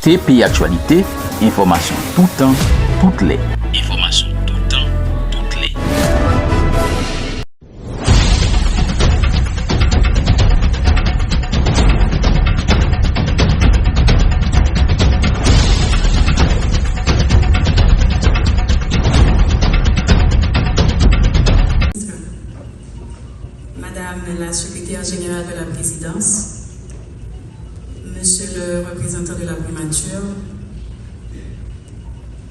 TPI Actualité, information tout temps, toutes les. Information tout temps, toutes les. Madame la secrétaire générale de la présidence, Monsieur le représentant de la primature,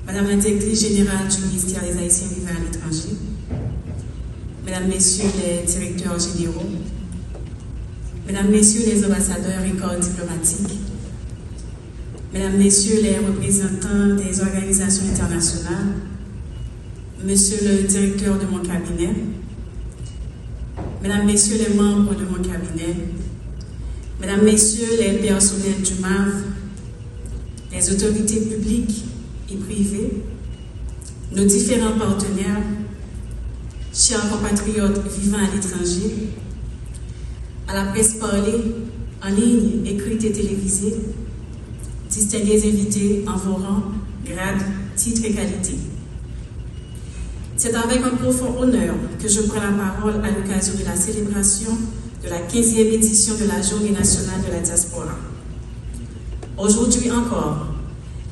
Madame la directrice générale du ministère des Haïtiens vivant à l'étranger, Mesdames, Messieurs les directeurs généraux, Mesdames, Messieurs les ambassadeurs et corps diplomatiques, Mesdames, Messieurs les représentants des organisations internationales, Monsieur le directeur de mon cabinet, Mesdames, Messieurs les membres de mon cabinet, Mesdames, Messieurs les personnels du MAV, les autorités publiques et privées, nos différents partenaires, chers compatriotes vivant à l'étranger, à la presse parlée, en ligne, écrite et télévisée, distingués invités en vos rangs, grades, titres et qualités. C'est avec un profond honneur que je prends la parole à l'occasion de la célébration de la 15e édition de la Journée nationale de la diaspora. Aujourd'hui encore,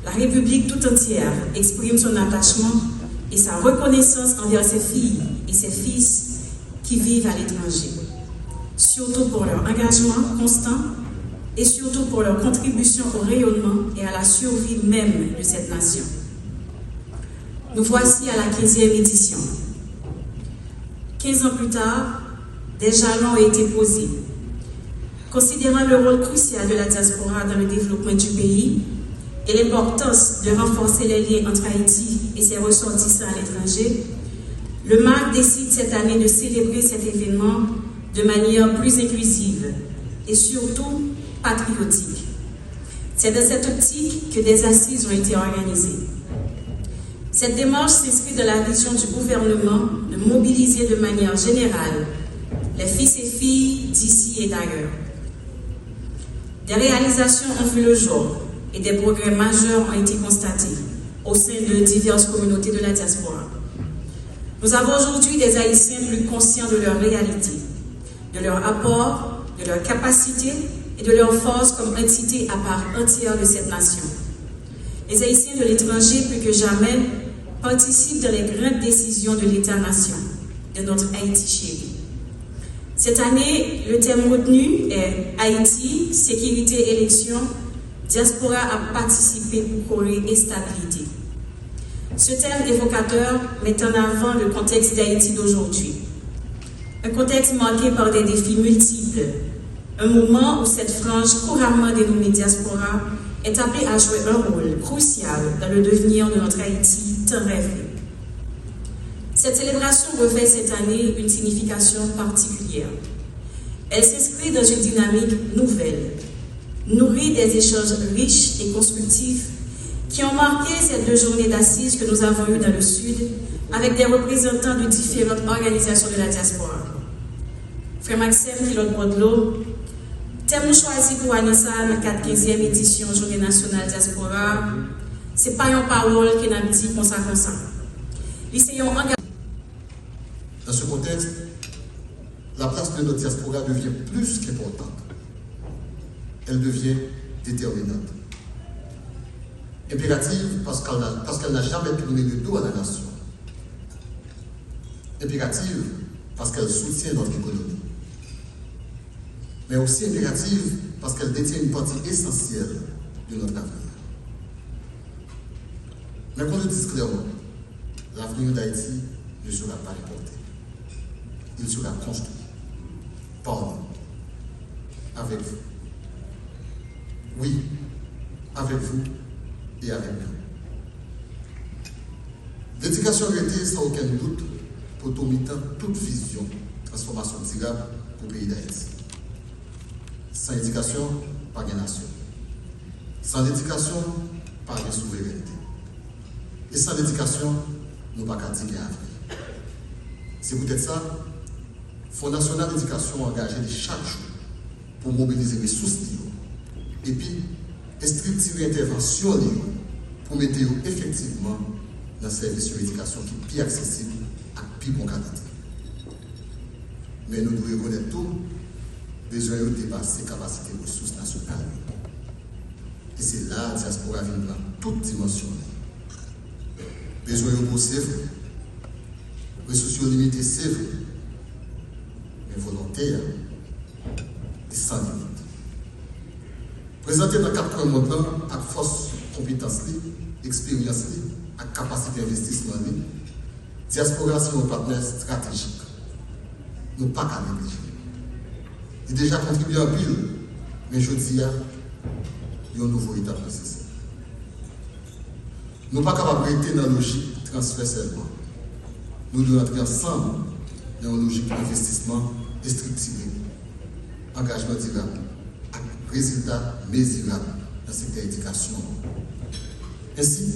la République tout entière exprime son attachement et sa reconnaissance envers ses filles et ses fils qui vivent à l'étranger, surtout pour leur engagement constant et surtout pour leur contribution au rayonnement et à la survie même de cette nation. Nous voici à la 15e édition. 15 ans plus tard, des jalons ont été posés. Considérant le rôle crucial de la diaspora dans le développement du pays et l'importance de renforcer les liens entre Haïti et ses ressortissants à l'étranger, le MAC décide cette année de célébrer cet événement de manière plus inclusive et surtout patriotique. C'est dans cette optique que des assises ont été organisées. Cette démarche s'inscrit dans la vision du gouvernement de mobiliser de manière générale les fils et filles d'ici et d'ailleurs. Des réalisations ont vu le jour et des progrès majeurs ont été constatés au sein de diverses communautés de la diaspora. Nous avons aujourd'hui des Haïtiens plus conscients de leur réalité, de leur apport, de leur capacité et de leur force comme entité à part entière de cette nation. Les Haïtiens de l'étranger, plus que jamais, participent dans les grandes décisions de l'État-nation, de notre Haïti chéri. Cette année, le thème retenu est Haïti, sécurité, élection, diaspora a participé pour corée et stabilité. Ce thème évocateur met en avant le contexte d'Haïti d'aujourd'hui. Un contexte marqué par des défis multiples. Un moment où cette frange couramment dénommée diaspora est appelée à jouer un rôle crucial dans le devenir de notre Haïti tant rêvé. Cette célébration revêt cette année une signification particulière. Elle s'inscrit dans une dynamique nouvelle, nourrie des échanges riches et constructifs qui ont marqué ces 2 journées d'assises que nous avons eues dans le Sud avec des représentants de différentes organisations de la diaspora. Frère Maxime Kilot-Podlo, thème choisi pour Anissa dans la 15e édition Journée nationale diaspora, c'est pas une parole qui n'a dit comme ça. Dans ce contexte, la place de notre diaspora devient plus qu'importante. Elle devient déterminante. Impérative parce qu'elle n'a jamais tourné le dos à la nation. Impérative parce qu'elle soutient notre économie. Mais aussi impérative parce qu'elle détient une partie essentielle de notre avenir. Mais qu'on le dise clairement, l'avenir d'Haïti ne sera pas remporté. Il sera construit par nous, avec vous. Oui, avec vous et avec nous. L'éducation a été sans aucun doute pour toute vision de transformation durable pour le pays d'Haïti. Sans éducation, pas de nation. Sans éducation, pas de souveraineté. Et sans éducation, nous n'avons pas de avenir. C'est peut-être ça. Fonds national d'éducation engagé chaque jour pour mobiliser les ressources et puis et structurer intervention pour mettre effectivement dans le service de l'éducation qui est plus accessible et plus bon qualité. Mais nous devons reconnaître tout, besoin de dépasser les capacités de ressources nationales. Et c'est là que la diaspora vient dans toute dimension. Besoin de c'est vrai. Ressources limitées, c'est vrai. Mais volontaire, et sans limite. Présenter dans 4 points montants, avec force, compétence, expérience, avec capacité d'investissement, diaspora, c'est un partenaire stratégique. Nous ne pouvons pas négliger. Il a déjà contribué en pile, mais je dis, il y a une nouvelle étape nécessaire. Nous ne sommes pas capables de rester dans la logique de transfert seulement. Nous devons entrer ensemble dans une logique d'investissement et structuré, engagement durable, et résultats mesurables dans le secteur de l'éducation. Ainsi,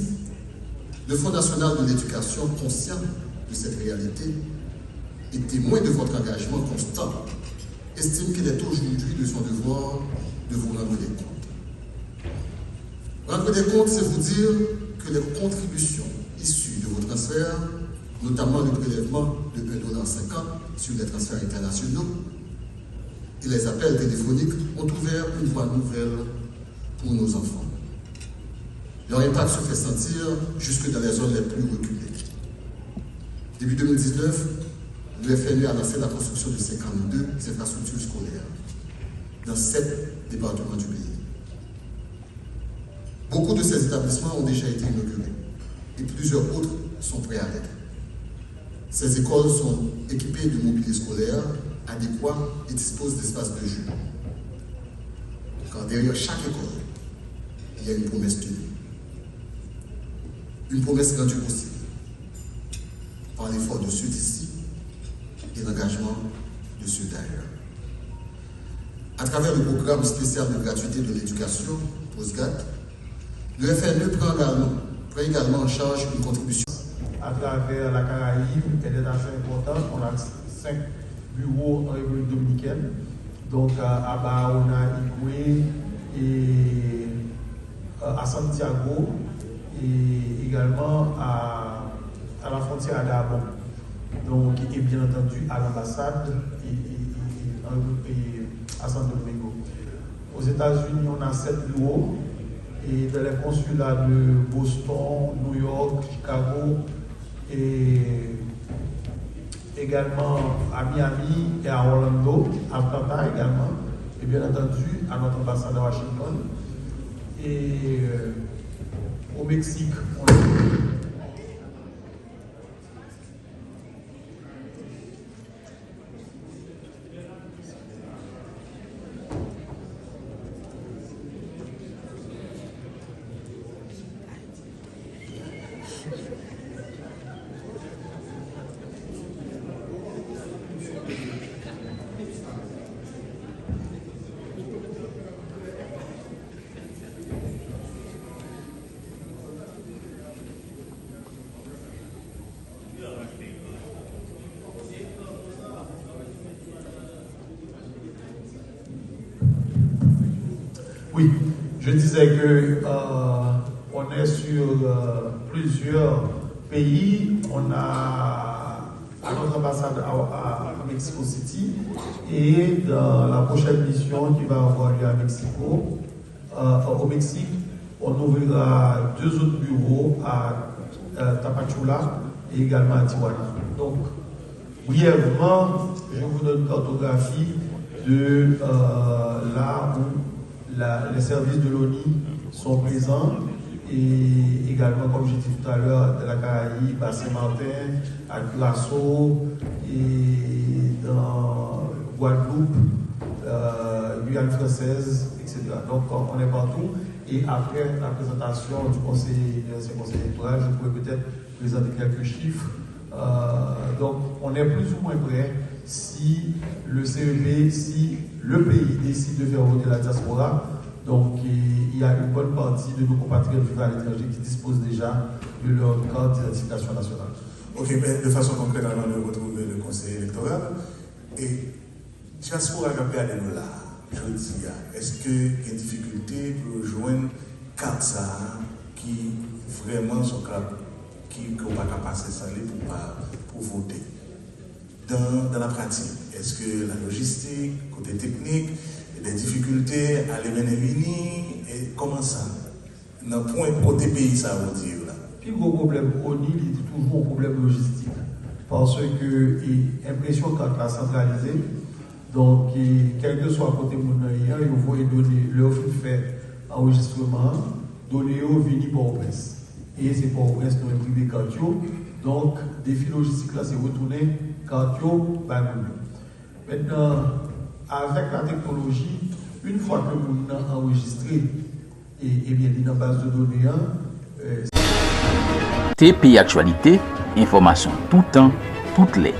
le Fonds national de l'éducation, conscient de cette réalité, et témoin de votre engagement constant, estime qu'il est aujourd'hui de son devoir de vous rendre des comptes. Rendre des comptes, c'est vous dire que les contributions issues de vos transferts, notamment le prélèvement de 1,50$ sur les transferts internationaux et les appels téléphoniques, ont ouvert une voie nouvelle pour nos enfants. Leur impact se fait sentir jusque dans les zones les plus reculées. Début 2019, le FNU a lancé la construction de 52 infrastructures scolaires dans 7 départements du pays. Beaucoup de ces établissements ont déjà été inaugurés et plusieurs autres sont prêts à l'être. Ces écoles sont équipées de mobilier scolaire adéquat et disposent d'espaces de jeu. Car derrière chaque école, il y a une promesse tenue. Une promesse rendue possible par l'effort de ceux d'ici et l'engagement de ceux d'ailleurs. À travers le programme spécial de gratuité de l'éducation, POSGAT, le FNE prend également en charge une contribution. À travers la Caraïbe, elle est assez importante. On a 5 bureaux en République dominicaine. Donc à Barahona, Higüey et à Santiago et également à la frontière d'Abon. Donc, et bien entendu à l'ambassade et à Santo Domingo. Aux États-Unis, on a 7 bureaux et dans les consulats de Boston, New York, Chicago et également à Miami et à Orlando, à Atlanta également, et bien entendu à notre ambassade à Washington. Et au Mexique, on a... Oui, je disais que on est sur plusieurs pays. On a à notre ambassade à Mexico City et dans la prochaine mission qui va avoir lieu à Mexico, au Mexique, on ouvrira 2 autres bureaux à Tapachula et également à Tijuana. Donc, brièvement, je vous donne une cartographie de là où les services de l'ONI sont présents et également, comme j'ai dit tout à l'heure, de la Caraïbe, à Saint-Martin, à Curaçao et dans Guadeloupe, Guyane française, etc. Donc, on est partout. Et après la présentation du conseil électoral, je pourrais peut-être présenter quelques chiffres. Donc, on est plus ou moins prêt si le CEP, si le pays décide de faire voter la diaspora. Donc, il y a une bonne partie de nos compatriotes vivant à l'étranger qui disposent déjà de leur carte d'identification nationale. Ok, mais de façon concrète, avant de retrouver le conseil électoral, et diaspora, regardez-nous là. je dis, est-ce que il y a des difficultés pour rejoindre carte ça qui vraiment sont qui ne pas passer ça pour voter? Dans la pratique, est-ce que la logistique, côté technique, des difficultés à les mener unis, et comment ça? Dans le point côté pays, ça veut dire là. Le plus gros problème au Nil, il est toujours un problème logistique. Parce que l'impression quand la centralisée, donc quel que soit côté mounaya, il faut donner leur fait enregistrement, donner au vini pour presse. Et c'est pour presse dans le privé Cartio. Donc, défi logistique là, c'est retourner Cartio par maintenant, avec la technologie, une fois que vous avez enregistré et bien dans la base de données, TPI Actualité, information tout temps, toutes les.